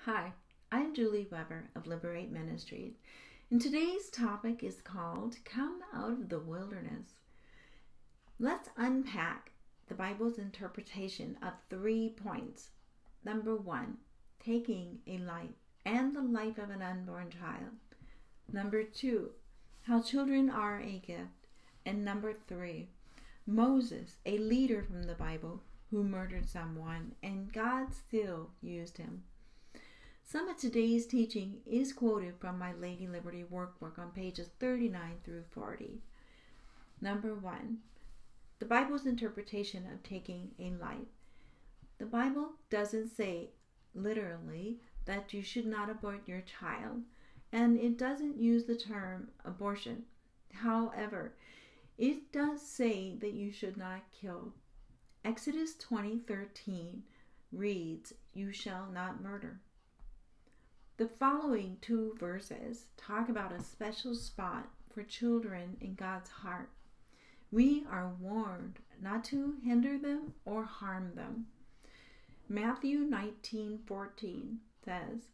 Hi, I'm Julie Weber of Liberate Ministries, and today's topic is called Come Out of the Wilderness. Let's unpack the Bible's interpretation of 3 points. Number 1, taking a life and the life of an unborn child. Number 2, how children are a gift. And number 3, Moses, a leader from the Bible who murdered someone, and God still used him. Some of today's teaching is quoted from my Lady Liberty workbook on pages 39 through 40. Number 1, the Bible's interpretation of taking a life. The Bible doesn't say literally that you should not abort your child, and it doesn't use the term abortion. However, it does say that you should not kill. Exodus 20:13 reads, "You shall not murder." The following 2 verses talk about a special spot for children in God's heart. We are warned not to hinder them or harm them. Matthew 19:14 says,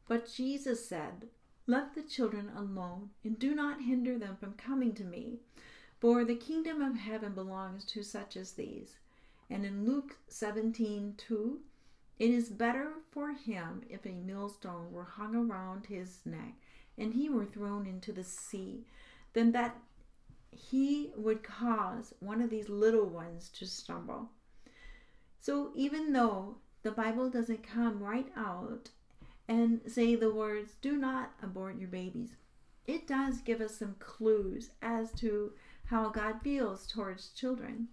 "But Jesus said, 'Let the children alone, and do not hinder them from coming to me, for the kingdom of heaven belongs to such as these.'" And in Luke 17:2, "It is better for him if a millstone were hung around his neck and he were thrown into the sea, than that he would cause one of these little ones to stumble." So even though the Bible doesn't come right out and say the words, "Do not abort your babies," it does give us some clues as to how God feels towards children.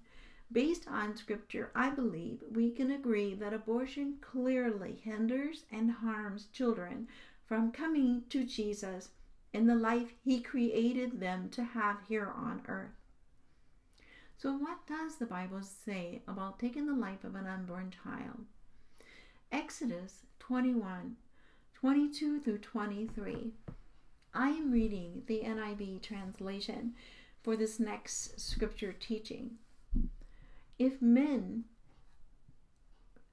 Based on Scripture, I believe we can agree that abortion clearly hinders and harms children from coming to Jesus and the life He created them to have here on earth. So what does the Bible say about taking the life of an unborn child? Exodus 21:22 through 23. I am reading the NIV translation for this next scripture teaching. "If men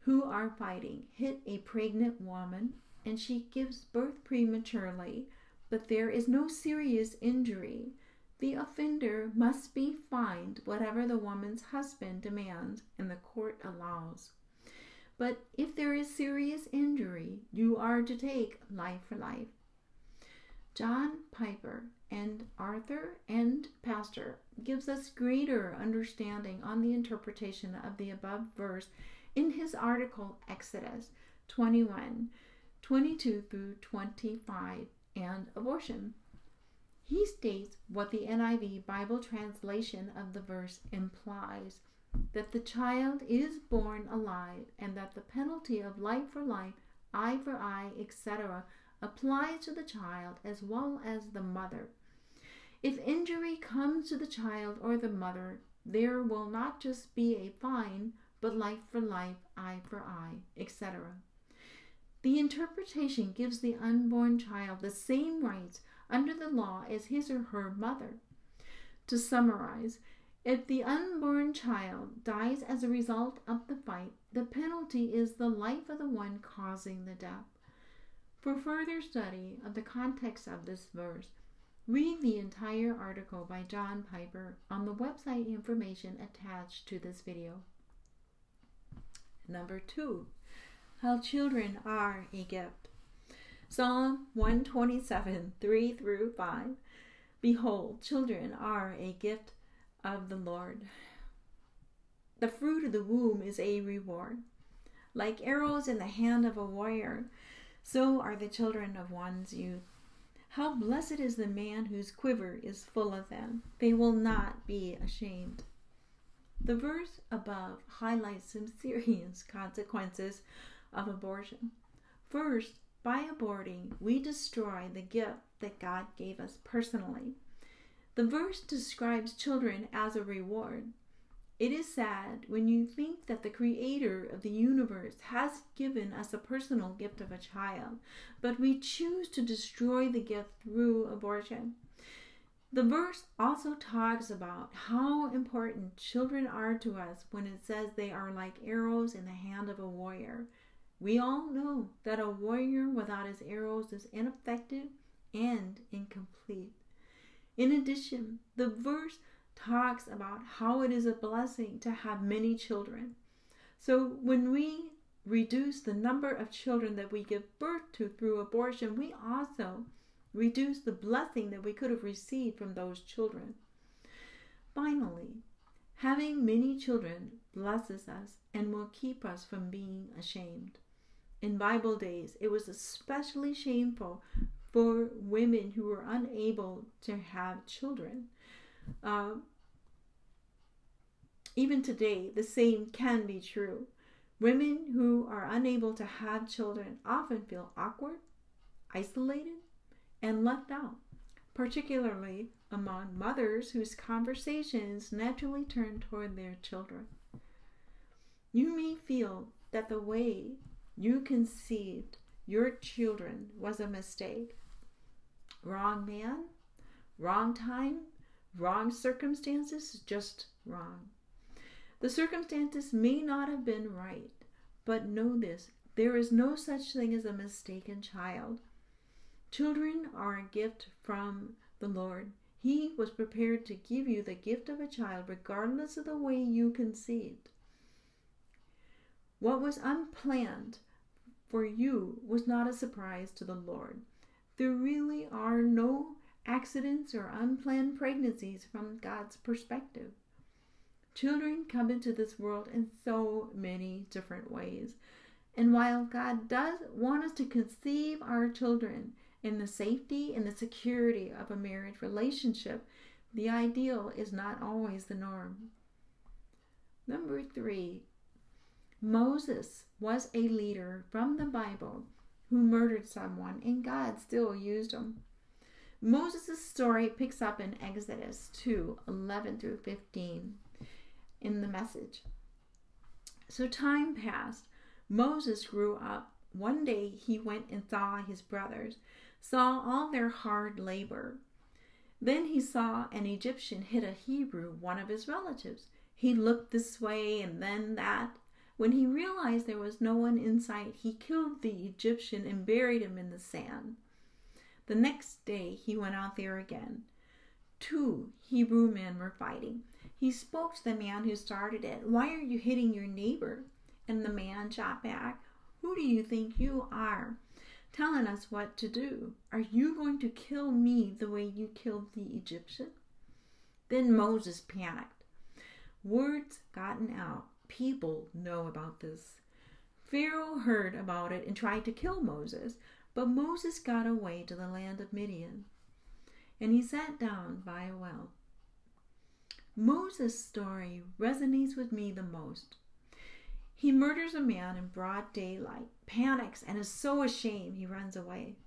who are fighting hit a pregnant woman and she gives birth prematurely, but there is no serious injury, the offender must be fined whatever the woman's husband demands and the court allows. But if there is serious injury, you are to take life for life." John Piper and Arthur and Pastor gives us greater understanding on the interpretation of the above verse in his article Exodus 21:22 through 25 and abortion. He states what the NIV Bible translation of the verse implies, that the child is born alive and that the penalty of life for life, eye for eye, etc. applies to the child as well as the mother. If injury comes to the child or the mother, there will not just be a fine, but life for life, eye for eye, etc. The interpretation gives the unborn child the same rights under the law as his or her mother. To summarize, if the unborn child dies as a result of the fight, the penalty is the life of the one causing the death. For further study of the context of this verse, read the entire article by John Piper on the website information attached to this video. Number 2, how children are a gift. Psalm 127:3 through 5. "Behold, children are a gift of the Lord. The fruit of the womb is a reward. Like arrows in the hand of a warrior, so are the children of one's youth. How blessed is the man whose quiver is full of them. They will not be ashamed." The verse above highlights some serious consequences of abortion. First, by aborting, we destroy the gift that God gave us personally. The verse describes children as a reward. It is sad when you think that the Creator of the universe has given us a personal gift of a child, but we choose to destroy the gift through abortion. The verse also talks about how important children are to us when it says they are like arrows in the hand of a warrior. We all know that a warrior without his arrows is ineffective and incomplete. In addition, the verse talks about how it is a blessing to have many children. So when we reduce the number of children that we give birth to through abortion, we also reduce the blessing that we could have received from those children. Finally, having many children blesses us and will keep us from being ashamed. In Bible days, it was especially shameful for women who were unable to have children. Even today, the same can be true. Women who are unable to have children often feel awkward, isolated, and left out, particularly among mothers whose conversations naturally turn toward their children. You may feel that the way you conceived your children was a mistake. Wrong man, wrong time, wrong circumstances, just wrong. The circumstances may not have been right, but know this, there is no such thing as a mistaken child. Children are a gift from the Lord. He was prepared to give you the gift of a child regardless of the way you conceived. What was unplanned for you was not a surprise to the Lord. There really are no accidents or unplanned pregnancies from God's perspective. Children come into this world in so many different ways. And while God does want us to conceive our children in the safety and the security of a marriage relationship, the ideal is not always the norm. Number 3, Moses was a leader from the Bible who murdered someone, and God still used him. Moses' story picks up in Exodus 2:11 through 15 in the Message. So time passed. Moses grew up. One day he went and saw his brothers, saw all their hard labor. Then he saw an Egyptian hit a Hebrew, one of his relatives. He looked this way and then that. When he realized there was no one in sight, he killed the Egyptian and buried him in the sand. The next day he went out there again. 2 Hebrew men were fighting. He spoke to the man who started it. "Why are you hitting your neighbor?" And the man shot back, "Who do you think you are, telling us what to do? Are you going to kill me the way you killed the Egyptian?" Then Moses panicked. Word's gotten out. People know about this. Pharaoh heard about it and tried to kill Moses, but Moses got away to the land of Midian, and he sat down by a well. Moses' story resonates with me the most. He murders a man in broad daylight, panics, and is so ashamed he runs away.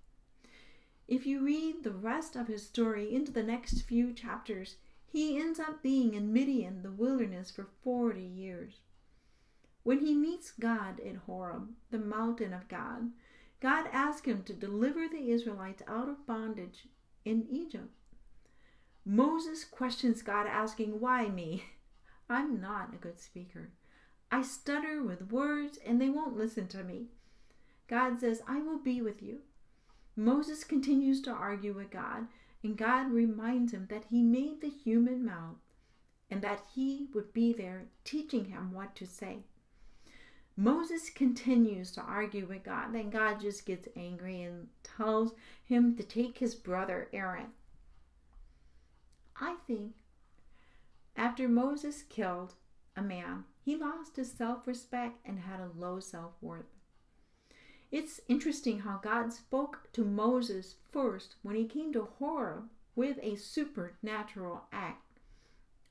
If you read the rest of his story into the next few chapters, he ends up being in Midian, the wilderness, for 40 years. When he meets God at Horeb, the mountain of God, God asks him to deliver the Israelites out of bondage in Egypt. Moses questions God, asking, "Why me? I'm not a good speaker. I stutter with words and they won't listen to me." God says, "I will be with you." Moses continues to argue with God, and God reminds him that he made the human mouth and that he would be there teaching him what to say. Moses continues to argue with God. Then God just gets angry and tells him to take his brother Aaron. I think after Moses killed a man, he lost his self-respect and had a low self-worth. It's interesting how God spoke to Moses first when he came to Horeb with a supernatural act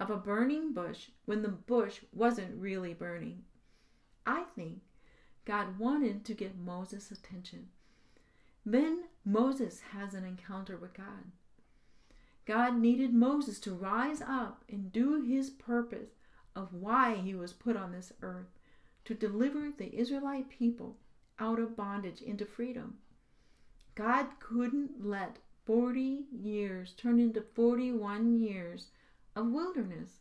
of a burning bush when the bush wasn't really burning. I think God wanted to get Moses' attention. Then Moses has an encounter with God. God needed Moses to rise up and do his purpose of why he was put on this earth, to deliver the Israelite people out of bondage into freedom. God couldn't let 40 years turn into 41 years of wilderness.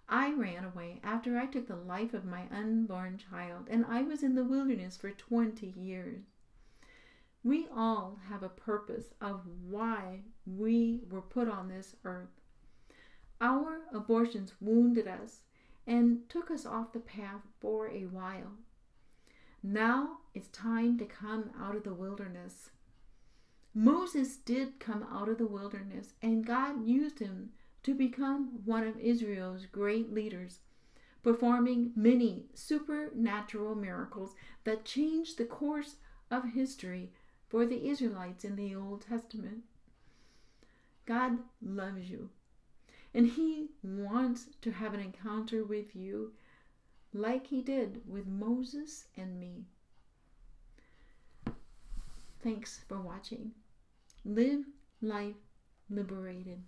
I ran away after I took the life of my unborn child, and I was in the wilderness for 20 years. We all have a purpose of why we were put on this earth. Our abortions wounded us and took us off the path for a while. Now it's time to come out of the wilderness. Moses did come out of the wilderness, and God used him to become one of Israel's great leaders, performing many supernatural miracles that changed the course of history for the Israelites in the Old Testament. God loves you, and He wants to have an encounter with you like He did with Moses and me. Thanks for watching. Live life liberated.